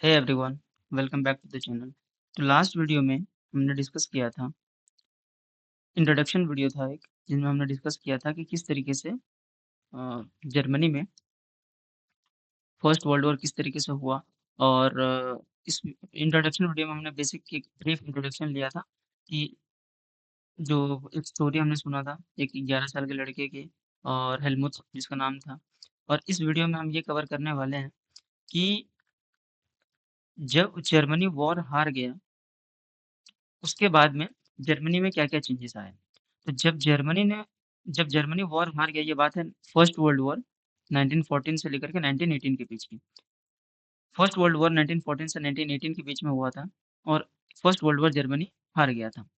Hey everyone, welcome back to the channel. तो last video में हमने डिस्कस किया था, इंट्रोडक्शन वीडियो था एक, जिसमें हमने डिस्कस किया था कि किस तरीके से जर्मनी में फर्स्ट वर्ल्ड वॉर किस तरीके से हुआ। और इस इंट्रोडक्शन वीडियो में हमने बेसिक एक ब्रीफ इंट्रोडक्शन लिया था कि जो एक स्टोरी हमने सुना था एक 11 साल के लड़के की, और हेलमुथ जिसका नाम था। और इस वीडियो में हम ये कवर करने वाले हैं कि जब जर्मनी वॉर हार गया, उसके बाद में जर्मनी में क्या-क्या चेंजेस आए। तो जब जर्मनी वॉर हार गया, ये बात है फर्स्ट वर्ल्ड वॉर 1914 से लेकर के 1918 के बीच की। फर्स्ट वर्ल्ड वॉर 1914 से 1918 के बीच में हुआ था, और फर्स्ट वर्ल्ड वॉर जर्मनी हार गया था।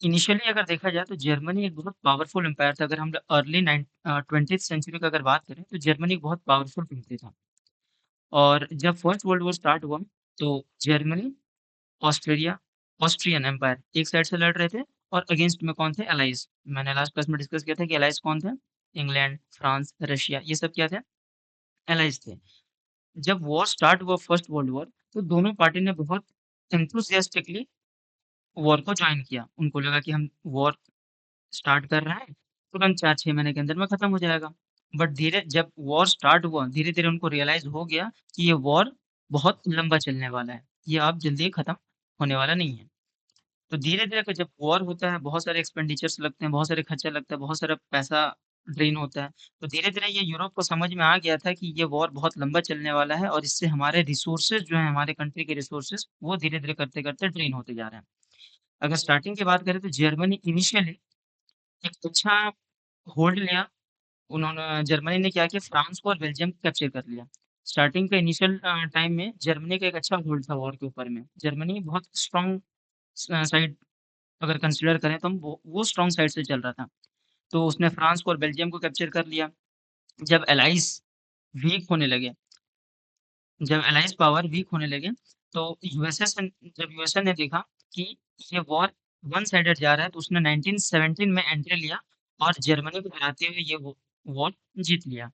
इनिशियली अगर देखा जाए तो जर्मनी एक बहुत पावरफुल एम्पायर था। अगर हम अर्ली 20th सेंचुरी की अगर बात करें तो जर्मनी एक बहुत पावरफुल कंट्री था। और जब फर्स्ट वर्ल्ड वॉर स्टार्ट हुआ तो जर्मनी, ऑस्ट्रेलिया, ऑस्ट्रियन एम्पायर एक साइड से लड़ रहे थे, और अगेंस्ट में कौन थे? एलाइज़। मैंने लास्ट क्लास में डिस्कस किया था कि एलाइज़ कौन थे? इंग्लैंड, फ्रांस, रशिया, ये सब क्या थे? एलाइज़ थे। जब वॉर स्टार्ट हुआ फर्स्ट वर्ल्ड वॉर, तो दोनों पार्टी ने बहुत एंथुसियास्टिकली वॉर को जॉइन किया। उनको लगा कि हम वॉर स्टार्ट कर रहे हैं, तुरंत 4-6 महीने के अंदर में खत्म हो जाएगा। बट धीरे जब वॉर स्टार्ट हुआ, धीरे-धीरे उनको रियलाइज़ हो गया कि ये वॉर बहुत लंबा चलने वाला है। ये अब जल्दी खत्म होने वाला नहीं है। तो धीरे-धीरे जब वॉर होता है, बहुत सारे एक्सपेंडिचर्स लगते हैं, बहुत सारे खर्चा लगता है, बहुत सारा पैसा ड्रेन होता है। तो धीरे-धीरे ये यूरोप को समझ में आ गया था कि ये वॉर बहुत लंबा चलने वाला है, और इससे हमारे रिसोर्सेज़ जो हैं, हमारे कंट्री के रिसोर्सेज़, वो धीरे-धीरे करते-करते ड्रेन होते जा रहे हैं। अगर स्टार्टिंग की बात करें तो जर्मनी इनिशियली एक अच्छा होल्ड लिया। उन्होंने जर्मनी ने क्या किया, फ्रांस को और बेल्जियम को कैप्चर कर लिया। स्टार्टिंग के इनिशियल टाइम में जर्मनी का एक अच्छा होल्ड था वॉर के ऊपर में। जर्मनी बहुत स्ट्रॉन्ग साइड अगर कंसीडर करें तो हम वो स्ट्रॉन्ग साइड से चल रहा था। तो उसने फ्रांस को और बेल्जियम को कैप्चर कर लिया। जब एलाइज़ वीक होने लगे जब एलाइज़ पावर वीक होने लगे, तो जब यूएसए ने देखा कि ये वॉर वन साइडेड जा रहा है, तो उसने 1917 में एंट्री लिया, और जर्मनी को हराते हुए ये वो वॉर जीत लिया।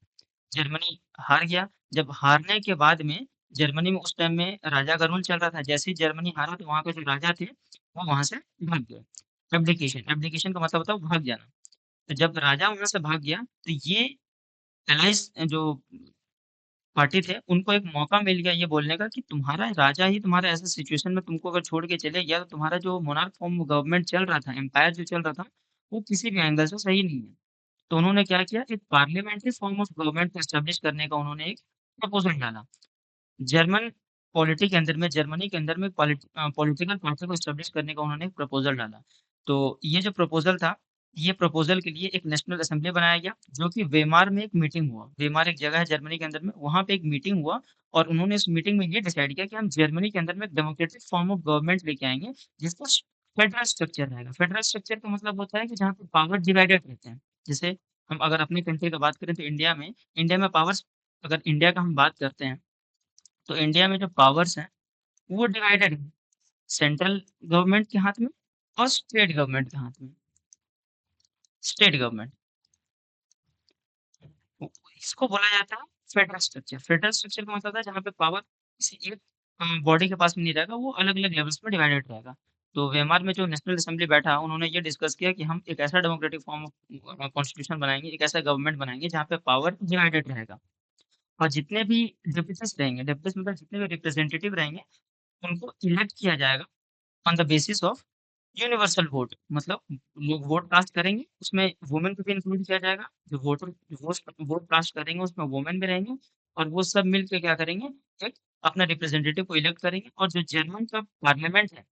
जर्मनी हार गया। जब हारने के बाद में जर्मनी में उस टाइम में राजा का रूल चल रहा था। जैसे ही जर्मनी हारा तो वहाँ के जो राजा थे, वो वहाँ से भाग गए। एब्डिकेशन एब्डिकेशन का मतलब होता है भाग जाना। तो जब राजा वहाँ से भाग गया, तो ये एलाइज़ जो पार्टी थे, उनको एक मौका मिल गया ये बोलने का कि तुम्हारा राजा ही तुम्हारा ऐसा सिचुएशन में तुमको अगर छोड़ के चले गया, तो तुम्हारा जो मोनार्क फॉर्म गवर्नमेंट चल रहा था, एम्पायर जो चल रहा था, वो किसी भी एंगल से सही नहीं है। तो उन्होंने क्या किया, एक पार्लियामेंट्री फॉर्म ऑफ गवर्नमेंट को एस्टेब्लिश करने का उन्होंने एक प्रपोज़ल डाला। जर्मन पॉलिटी के अंदर में जर्मनी के अंदर में पॉलिटिकल पार्टी को एस्टेब्लिश करने का उन्होंने एक प्रपोज़ल डाला। तो ये जो प्रपोज़ल था, ये प्रपोज़ल के लिए एक नेशनल असेंबली बनाया गया, जो कि वेमार में एक मीटिंग हुआ। वेमार एक जगह है जर्मनी के अंदर में, वहाँ पे एक मीटिंग हुआ, और उन्होंने इस मीटिंग में ये डिसाइड किया कि हम जर्मनी के अंदर में एक डेमोक्रेटिक फॉर्म ऑफ गवर्नमेंट लेके आएँगे, जिसका फेडरल स्ट्रक्चर रहेगा। फेडरल स्ट्रक्चर का मतलब होता है कि जहाँ पे पावर डिवाइडेड रहते हैं। जैसे हम अगर अपनी कंट्री का बात करें तो इंडिया में पावर्स, अगर इंडिया का हम बात करते हैं, तो इंडिया में जो पावर्स हैं, वो डिवाइडेड है। सेंट्रल गवर्नमेंट के हाथ में और स्टेट गवर्नमेंट के हाथ में। स्टेट गवर्नमेंट उ इसको बोला जाता है फेडरल स्ट्रक्चर। फेडरल स्ट्रक्चर का मतलब है जहाँ पे पावर किसी एक बॉडी के पास में नहीं रहेगा, वो अलग-अलग लेवल्स पे डिवाइडेड रहेगा। तो वेमर में जो नेशनल असेंबली बैठा, उन्होंने ये डिस्कस किया कि हम एक ऐसा डेमोक्रेटिक फॉर्म ऑफ कॉन्स्टिट्यूशन बनाएँगे, एक ऐसा गवर्नमेंट बनाएँगे जहाँ पे पावर डिवाइडेड रहेगा। और जितने भी डेप्यूटीज़ मतलब जितने भी रिप्रेजेंटेटिव रहेंगे, उनको इलेक्ट किया जाएगा on the basis of universal vote. मतलब लोग वोट कास्ट करेंगे, उसमें वुमेन को भी इंक्लूड किया जाएगा। जो वोट वोट कास्ट करेंगे उसमें वुमेन भी रहेंगे, और वो सब मिल के क्या करेंगे, एक अपना रिप्रेजेंटेटिव को इलेक्ट करेंगे। और जो जर्मन का पार्लियामेंट है,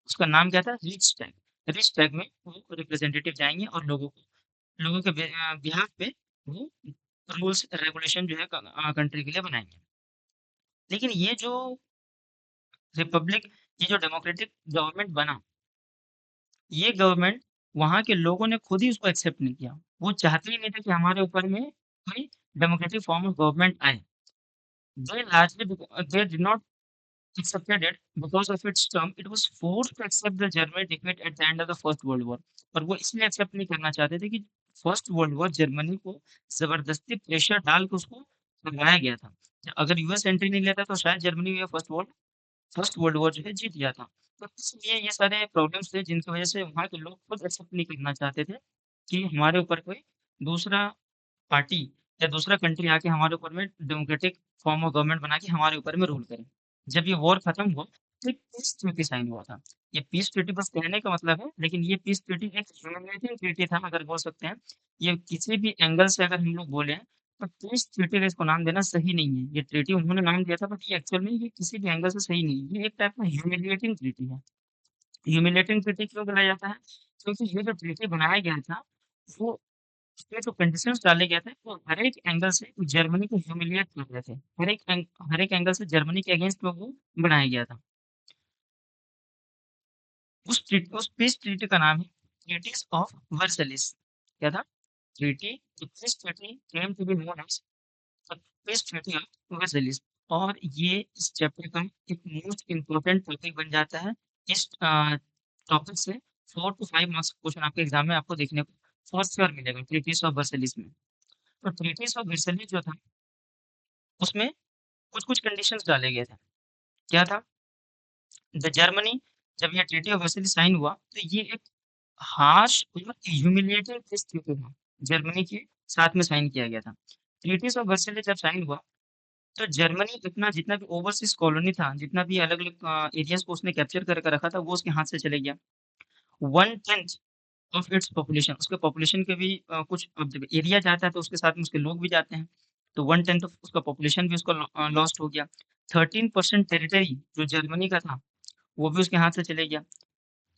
उसका नाम क्या था? रिक्सटैग। रिक्सटैग में वो रिप्रेजेंटेटिव जाएँगे, और लोगों के बिहाफ़ पे वो रूल्स रेगुलेशन जो है कंट्री के लिए बनाएँगे। लेकिन रिपब्लिक ये जो डेमोक्रेटिक गवर्नमेंट बना, ये गवर्नमेंट वहाँ के लोगों ने खुद ही उसको एक्सेप्ट नहीं किया। वो चाहते ही नहीं थे कि हमारे ऊपर में कोई डेमोक्रेटिक फॉर्म ऑफ गवर्नमेंट आए। They did not accepted it because of its term. It was forced to accept the German defeat at the end of the First World War. और वो इसलिए एक्सेप्ट नहीं करना चाहते थे कि फर्स्ट वर्ल्ड वॉर जर्मनी को ज़बरदस्ती प्रेशर डाल के उसको करवाया गया था। अगर यूएस एंट्री नहीं लेता तो शायद जर्मनी ये फर्स्ट वर्ल्ड वॉर जो है जीत गया था। तो इसलिए ये सारे प्रॉब्लम्स थे जिनकी वजह से वहाँ के लोग खुद एक्सेप्ट नहीं करना चाहते थे कि हमारे ऊपर कोई दूसरा पार्टी या दूसरा कंट्री आके हमारे ऊपर में डेमोक्रेटिक फॉर्म ऑफ गवर्नमेंट बना के हमारे ऊपर में रूल करे। जब ये वॉर खत्म हुआ तो एक पीस ट्रीटी साइन हुआ था। ये पीस ट्रीटी बस कहने का मतलब है, लेकिन ये पीस ट्रीटी एक ह्यूमैनिटेरियन ट्रीटी था अगर बोल सकते हैं। ये किसी भी एंगल से अगर हम लोग बोले तो पीस ट्रीटी का इसको नाम देना सही नहीं है। ये ट्रीटी उन्होंने नाम दिया था बट ये एक्चुअल में ये किसी भी एंगल से सही नहीं है। ये एक टाइप का ह्यूमिलिएटिंग ट्रीटी है। ह्यूमिलिएटिंग ट्रीटी क्यों बनाया जाता है? क्योंकि ये जो ट्रीटी बनाया गया था वो उसमें जो कंडीशंस डाले गए थे वो हर एक एंगल से जर्मनी को ह्यूमिलिएट कर रहे थे। हर एक एंगल से जर्मनी के अगेंस्ट में वो बनाया गया था। उस पीस ट्रीटी का नाम है ट्रीटीज ऑफ वर्सलिस। क्या था? Treaty peace treaty came to be known as the peace treaty of Versailles. और ये इस चैप्टर का एक मोस्ट इम्पोर्टेंट टॉपिक बन जाता है। इस टॉपिक से 4 to 5 मार्क्स क्वेश्चन आपके एग्जाम में आपको देखने को फॉर श्योर मिलेगा ट्रीटीज ऑफ वर्सलिस में। तो ट्रीटीज ऑफ वर्सलिस जो था उसमें कुछ कुछ कंडीशंस डाले गए थे। क्या था? द जर्मनी जब ये ट्रीटी ऑफ वर्सलिस साइन हुआ तो ये एक हार्श और ह्यूमिलिएटिंग टेस्ट ट्रीटी था। जर्मनी के साथ में साइन किया गया था। ट्रीटीज ऑफ वर्सलिस जब साइन हुआ तो जर्मनी अपना जितना भी ओवरसीज कॉलोनी था, जितना भी अलग अलग एरियाज को उसने कैप्चर करके रखा था वो उसके हाथ से चले गया। 1/10 ऑफ इट्स पॉपुलेशन, उसके पॉपुलेशन के भी कुछ, अब जब एरिया जाता है तो उसके साथ में उसके लोग भी जाते हैं। तो 1/10 ऑफ उसका पॉपुलेशन भी उसका लॉस्ट हो गया। 13% टेरिटरी जो जर्मनी का था वो भी उसके हाथ से चले गया।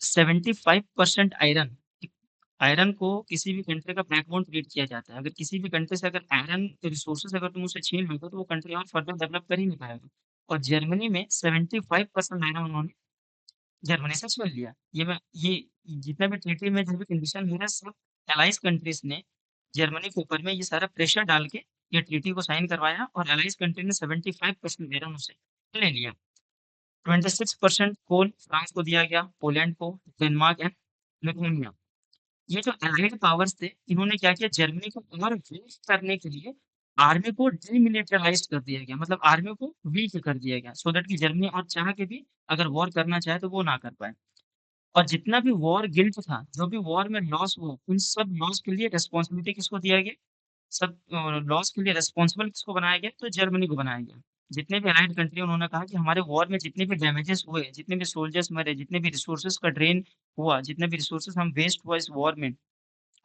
75% आयरन, आयरन को किसी भी कंट्री का बैकबोन ट्रीट किया जाता है। अगर किसी भी कंट्री से अगर आयरन के रिसोर्सेज अगर तुम उससे छीन लोगे तो वो कंट्री और फर्दर डेवलप कर ही नहीं पाएगा। और जर्मनी में 75% आयरन उन्होंने जर्मनी से छीन लिया। ये जितना भी ट्रीटी में जो भी कंडीशन है ना, सब एलाइज कंट्रीज ने जर्मनी के ऊपर में ये सारा प्रेशर डाल के ये ट्रीटी को साइन करवाया और एलाइज कंट्री ने 75% आयरन उसे ले लिया। 26% कोल फ्रांस को दिया गया, पोलैंड को, डेनमार्क एंड लिथुआनिया। ये जो एलाइड पावर्स थे इन्होंने क्या किया, जर्मनी को और वीक करने के लिए आर्मी को डीमिलिटराइज्ड कर दिया गया, मतलब आर्मी को वीक कर दिया गया सो दैट कि जर्मनी और चाह के भी अगर वॉर करना चाहे तो वो ना कर पाए। और जितना भी वॉर गिल्ट था, जो भी वॉर में लॉस हुआ, उन सब लॉस के लिए रिस्पॉन्सिबिलिटी किसको दिया गया? सब लॉस के लिए रिस्पॉन्सिबल किसको बनाया गया? तो जर्मनी को बनाया गया। जितने भी अलाइड कंट्री उन्होंने कहा कि हमारे वॉर में जितने भी डैमेजेस हुए, जितने भी सोल्जर्स मरे, जितने भी रिसोर्सेज का ड्रेन हुआ, जितने भी रिसोर्सेज हम वेस्ट हुआ इस वॉर में,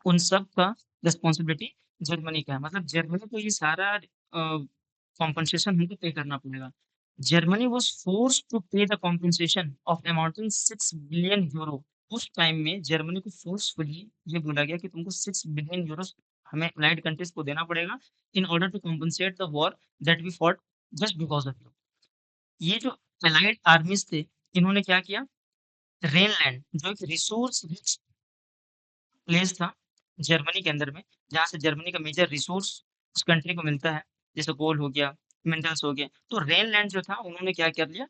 उन सब का रिस्पॉन्सिबिलिटी जर्मनी का है। मतलब जर्मनी को ये सारा कॉम्पनसेशन हमको पे करना पड़ेगा। Germany was forced to pay the compensation of amounting 6 billion euro. उस टाइम में जर्मनी को फोर्सफुली ये बोला गया कि तुमको 6 बिलियन यूरो हमें अलाइड कंट्रीज को देना पड़ेगा in order to compensate the war that we fought just because of you. ये जो अलाइड आर्मीज थे इन्होंने क्या किया, रेनलैंड जो एक रिसोर्स रिच प्लेस था जर्मनी के अंदर में, जहाँ से जर्मनी का मेजर रिसोर्स उस कंट्री को मिलता है, जैसे कोल हो गया, मिनरल्स हो गए। तो रेनलैंड जो था उन्होंने क्या कर लिया,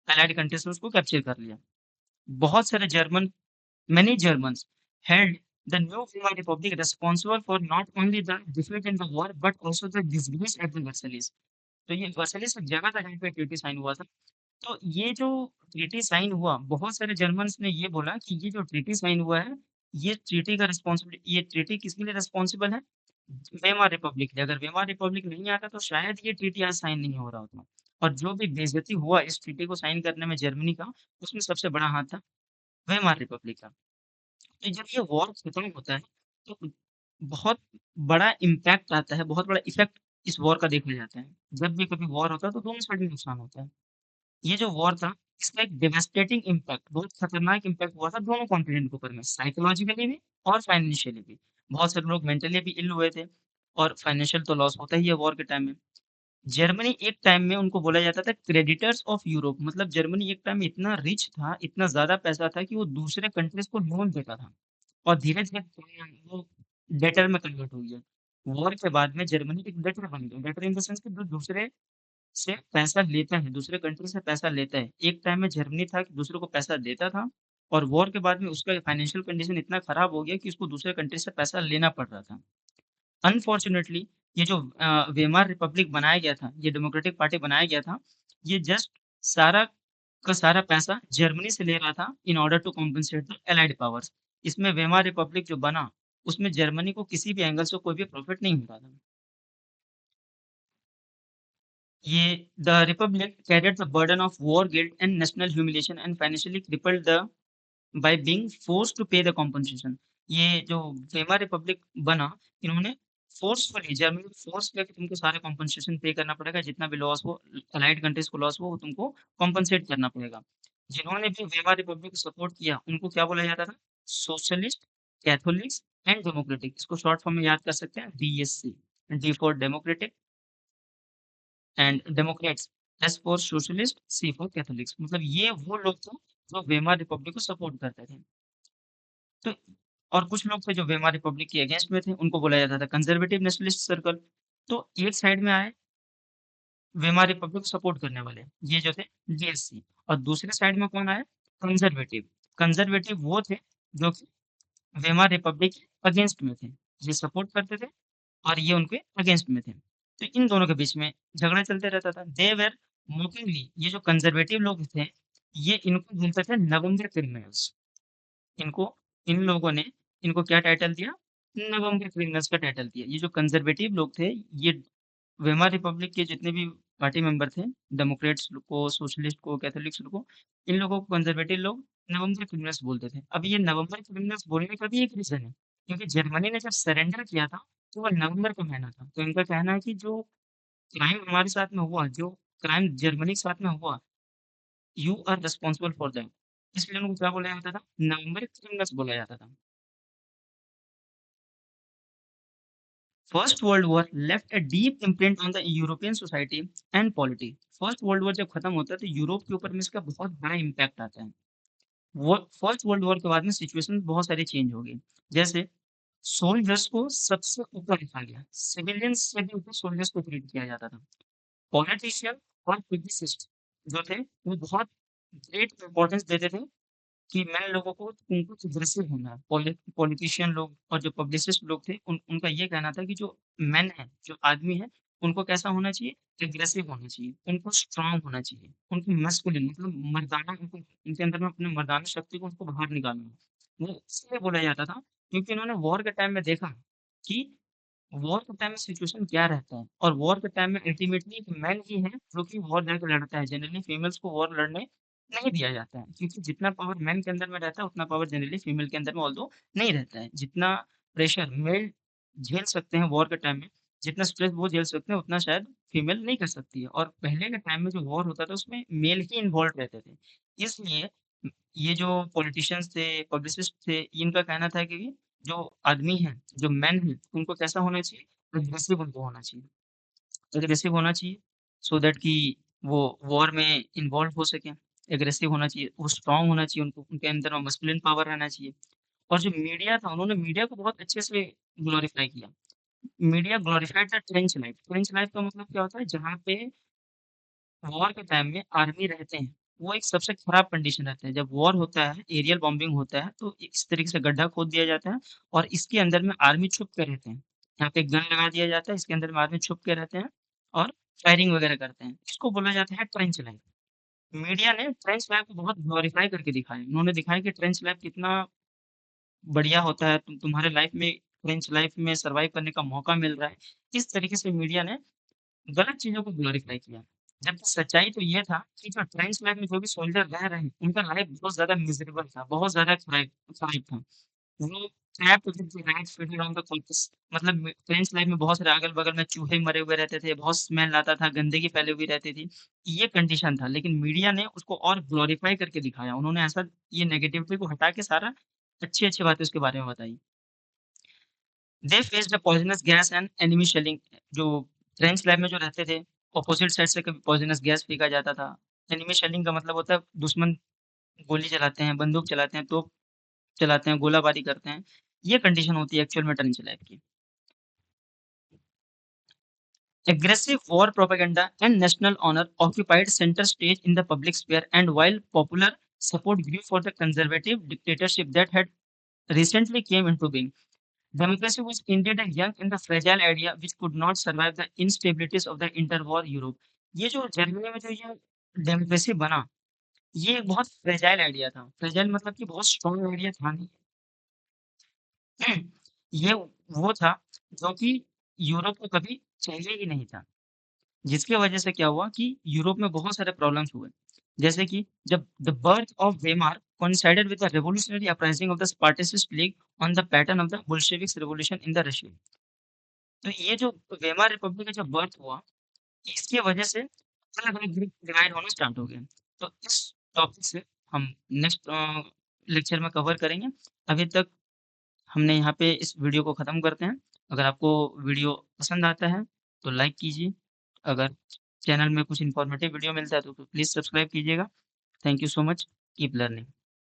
अलाइड कंट्रीज ने उसको कैप्चर कर लिया। बहुत सारे German, many Germans held the new Weimar Republic responsible for not only the defeat in the war but also the disgrace at the Versailles। तो ये वर्साइलेस एक जगह था जहाँ पे ट्रीटी साइन हुआ था। तो ये जो ट्रीटी साइन हुआ, बहुत सारे जर्मन्स ने ये बोला कि ये जो ट्रीटी साइन हुआ है, ये ट्रीटी किसके लिए रिस्पॉन्सिबल है? वेमार रिपब्लिक के लिए। अगर वेमार रिपब्लिक नहीं आता तो शायद ये ट्रीटी आज साइन नहीं हो रहा होता। और जो भी बेइज्जती हुआ इस ट्रीटी को साइन करने में जर्मनी का, उसमें सबसे बड़ा हाथ था वेमार रिपब्लिक का। तो जब ये वॉर खत्म होता है तो बहुत बड़ा इम्पैक्ट आता है, बहुत बड़ा इफेक्ट इस वॉर का देखा जाता है। जब भी कभी वॉर होता है तो दोनों साइड में नुकसान होता है। ये जो वॉर था इसका एक डेवास्टेटिंग इम्पैक्ट, बहुत खतरनाक इम्पैक्ट हुआ था दोनों कॉन्टिनेंट के ऊपर में, साइकोलॉजिकली भी और फाइनेंशियली भी। बहुत सारे लोग मेंटली भी इल हुए थे और फाइनेंशियल तो लॉस होता ही है वॉर के टाइम में। जर्मनी एक टाइम में उनको बोला जाता था क्रेडिटर्स ऑफ यूरोप, मतलब जर्मनी एक टाइम में इतना रिच था, इतना ज्यादा पैसा था कि वो दूसरे कंट्रीज को लोन देता था और धीरे-धीरे वो डेटर में कन्वर्ट हो गया। वॉर के बाद में जर्मनी एक डेटर बन गया। डेटर इन द सेंस कि जो दूसरे से पैसा लेता है, दूसरे कंट्री से पैसा लेता है। एक टाइम में जर्मनी था कि दूसरों को पैसा देता था और वॉर के बाद में उसका फाइनेंशियल कंडीशन इतना खराब हो गया कि उसको दूसरे कंट्री से पैसा लेना पड़ रहा था। अनफॉर्चुनेटली ये जो वेमार रिपब्लिक बनाया गया था, ये डेमोक्रेटिक पार्टी बनाया गया था, ये जस्ट सारा का सारा पैसा जर्मनी से ले रहा था in order to compensate the allied powers. इसमें वेमार रिपब्लिक जो बना, उसमें जर्मनी को किसी भी एंगल से कोई भी प्रॉफिट नहीं होता था। ये the republic carried the burden of war guilt and national humiliation and financially crippled the by being forced to pay the compensation. ये जो वेमर रिपब्लिक बना, इन्होंने फोर्सफुली जर्मनी को फोर्स किया कि तुमको सारे कॉम्पेंसेशन पे करना पड़ेगा, जितना भी लॉस हो, अलाइड कंट्रीज को लॉस हो, वो तुमको कॉम्पेंसेट करना पड़ेगा। जिन्होंने भी वेमर रिपब्लिक को सपोर्ट किया, उनको क्या बोला जाता था? Socialist, Catholics and democratic. इसको शॉर्ट फॉर्म में याद कर सकते हैं, DSC. D for democratic and democrats, S for socialist, C for Catholics. मतलब ये वो लोग थे जो वेमर रिपब्लिक को सपोर्ट करते थे। तो और कुछ लोग थे जो वेमर रिपब्लिक के अगेंस्ट में थे, उनको बोला जाता था कंजर्वेटिव नेशनलिस्ट सर्कल। तो एक साइड में आए वेमर रिपब्लिक को सपोर्ट करने वाले, ये जो थे डीएससी। और दूसरे साइड में कौन आया? कंजर्वेटिव। कंजर्वेटिव वो थे जो कि वेमर रिपब्लिक के अगेंस्ट में थे, ये सपोर्ट करते थे और ये उनके अगेंस्ट में थे। तो इन दोनों के बीच में झगड़ा चलते रहता था। दे वर मोकिंगली, ये जो कंजर्वेटिव लोग थे, ये इनको बोलते थे नवंबर क्रिमिनल्स। इनको इन लोगों ने इनको क्या टाइटल दिया? नवंबर क्रिमिनल्स का टाइटल दिया। ये जो कंजर्वेटिव लोग थे, ये वेमर रिपब्लिक के जितने भी पार्टी मेंबर थे, डेमोक्रेट्स को, सोशलिस्ट को, कैथोलिक्स को, इन लोगों को कंजर्वेटिव लोग नवंबर क्रिमिनल्स बोलते थे। अब ये नवंबर क्रिमिनल्स बोलने का भी एक रीजन है, क्योंकि जर्मनी ने जब सरेंडर किया था, तो वो नवंबर का महीना था। तो इनका कहना है कि जो क्राइम हमारे साथ में हुआ, जो क्राइम जर्मनी के साथ में हुआ, you are responsible for that. इसलिए उनको क्या बोला जाता था? नवंबर क्रिमिनल्स बोला जाता था। First world war left a deep imprint on the European society and polity. First world war जब खत्म होता है, तो यूरोप के ऊपर में इसका बहुत बड़ा इम्पैक्ट आता है। वो फर्स्ट वर्ल्ड वॉर के बाद में सिचुएशन बहुत सारी चेंज हो गई। जैसे सोल्जर्स को सबसे ऊपर रखा गया, सिविलियंस से भी ऊपर सोल्जर्स को ट्रीट किया जाता था। पॉलिटिशियन और फिजिसिस्ट जो थे, वो बहुत ग्रेट इंपॉर्टेंस देते थे कि मैं लोगों को उनको अग्रेसिव होना है। पॉलिटिशियन लोग और जो पब्लिसिस्ट लोग थे, उनका ये कहना था कि जो मेन है, जो आदमी है, उनको कैसा होना चाहिए? एग्रेसिव होना चाहिए, उनको स्ट्रांग होना चाहिए, उनको मस्कुलिन मतलब मर्दाना, उनको उनके अंदर में अपने मर्दाना शक्ति को उनको बाहर निकालना है। वो इसलिए बोला जाता था क्योंकि उन्होंने वॉर के टाइम में देखा कि वॉर के टाइम में सिचुएशन क्या रहता है, और वॉर के टाइम में अल्टीमेटली एक मैन ही है जो कि वॉर जाके लड़ता है। जनरली फीमेल्स को वॉर लड़ने नहीं दिया जाता है, क्योंकि जितना पावर मैन के अंदर में रहता है, उतना पावर जनरली फीमेल के अंदर में ऑल्दो नहीं रहता है। जितना प्रेशर मेल झेल सकते हैं वॉर के टाइम में, जितना स्ट्रेस वो झेल सकते हैं, उतना शायद फीमेल नहीं कर सकती है। और पहले के टाइम में जो वॉर होता था, उसमें मेल ही इन्वॉल्व रहते थे। इसलिए ये जो पॉलिटिशियंस थे, पब्लिसिस्ट थे, इनका कहना था कि जो आदमी है, जो मेन है, उनको कैसा होना चाहिए? एग्रेसिव उनको होना चाहिए। एग्रेसिव होना चाहिए सो दैट कि वो वॉर में इन्वॉल्व हो सकें। एग्रेसिव होना चाहिए, वो स्ट्रॉन्ग होना चाहिए, उनको उनके अंदर में मस्कुलिन पावर रहना चाहिए। और जो मीडिया था, उन्होंने मीडिया को बहुत अच्छे से ग्लोरीफाई किया। Media glorified the trench life. Trench life का मतलब क्या होता है? जहाँ पे वॉर के टाइम में आर्मी रहते हैं, वो एक सबसे खराब कंडीशन रहता है। जब वॉर होता है, एरियल बॉम्बिंग होता है, तो इस तरीके से गड्ढा खोद दिया जाता है और इसके अंदर में आर्मी छुप के रहते हैं। यहाँ पे गन लगा दिया जाता है, इसके अंदर में आर्मी छुप के रहते हैं और फायरिंग वगैरह करते हैं। इसको बोला जाता है ट्रेंच लाइफ। मीडिया ने ट्रेंच लाइफ को बहुत ग्लोरीफाई करके दिखाया। उन्होंने दिखाया कि ट्रेंच लाइफ कितना बढ़िया होता है, तुम्हारे लाइफ में ट्रेंच लाइफ में सर्वाइव करने का मौका मिल रहा है। इस तरीके से मीडिया ने गलत चीज़ों को ग्लोरीफाई किया। जबकि सच्चाई तो ये था कि जो ट्रेंच लाइफ में जो भी सोल्जर रह रहे हैं, उनका लाइफ बहुत ज़्यादा मिज़रेबल था, बहुत ज़्यादा खराब खराब था। वो trapped with the rats feeding on the corpse. मतलब ट्रेंच लाइफ में बहुत सारे अगल-बगल में चूहे मरे हुए रहते थे, बहुत स्मेल आता था, गंदगी फैली हुई रहती थी। ये कंडीशन था, लेकिन मीडिया ने उसको और ग्लोरीफाई करके दिखाया। उन्होंने ऐसा ये नेगेटिविटी को हटा के सारा अच्छी-अच्छी बातें उसके बारे में बताई। दे faced the poisonous gas and enemy shelling. जो ट्रेंच लैब में जो रहते थे, ऑपोजिट साइड से कभी पॉइजनस गैस फेंका जाता था। एनिमी शेलिंग का मतलब होता है दुश्मन गोली चलाते हैं, बंदूक चलाते हैं, तोप चलाते हैं, गोलाबारी करते हैं। ये कंडीशन होती है एक्चुअल में ट्रेंच लैब की। Aggressive war propaganda and national honor occupied center stage in the public sphere, and while popular support grew for the conservative dictatorship that had recently came into being, Democracy was indeed a young and the fragile idea which could not survive the instabilities of the interwar Europe. ये जो Germany में जो ये democracy बना, ये एक बहुत fragile idea था। फ्रेजाइल मतलब कि बहुत स्ट्रॉन्ग आइडिया था नहीं। ये वो था जो कि यूरोप को कभी चाहिए ही नहीं था। जिसकी वजह से क्या हुआ कि यूरोप में बहुत सारे प्रॉब्लम्स हुए। जैसे कि जब the birth of Weimar coincided with the revolutionary uprising of the Spartacist League on the pattern of the Bolshevik revolution in the Russia. तो ये जो वेमार रिपब्लिक का जब बर्थ हुआ, इसकी वजह से अलग-अलग ग्रुप डिवाइड होना स्टार्ट हो गए। तो इस टॉपिक से हम नेक्स्ट लेक्चर में कवर करेंगे। अभी तक हमने यहाँ पे इस वीडियो को ख़त्म करते हैं। अगर आपको वीडियो पसंद आता है, तो लाइक कीजिए। अगर चैनल में कुछ इन्फॉर्मेटिव वीडियो मिलता है, तो प्लीज़ सब्सक्राइब कीजिएगा। Thank you so much. Keep learning.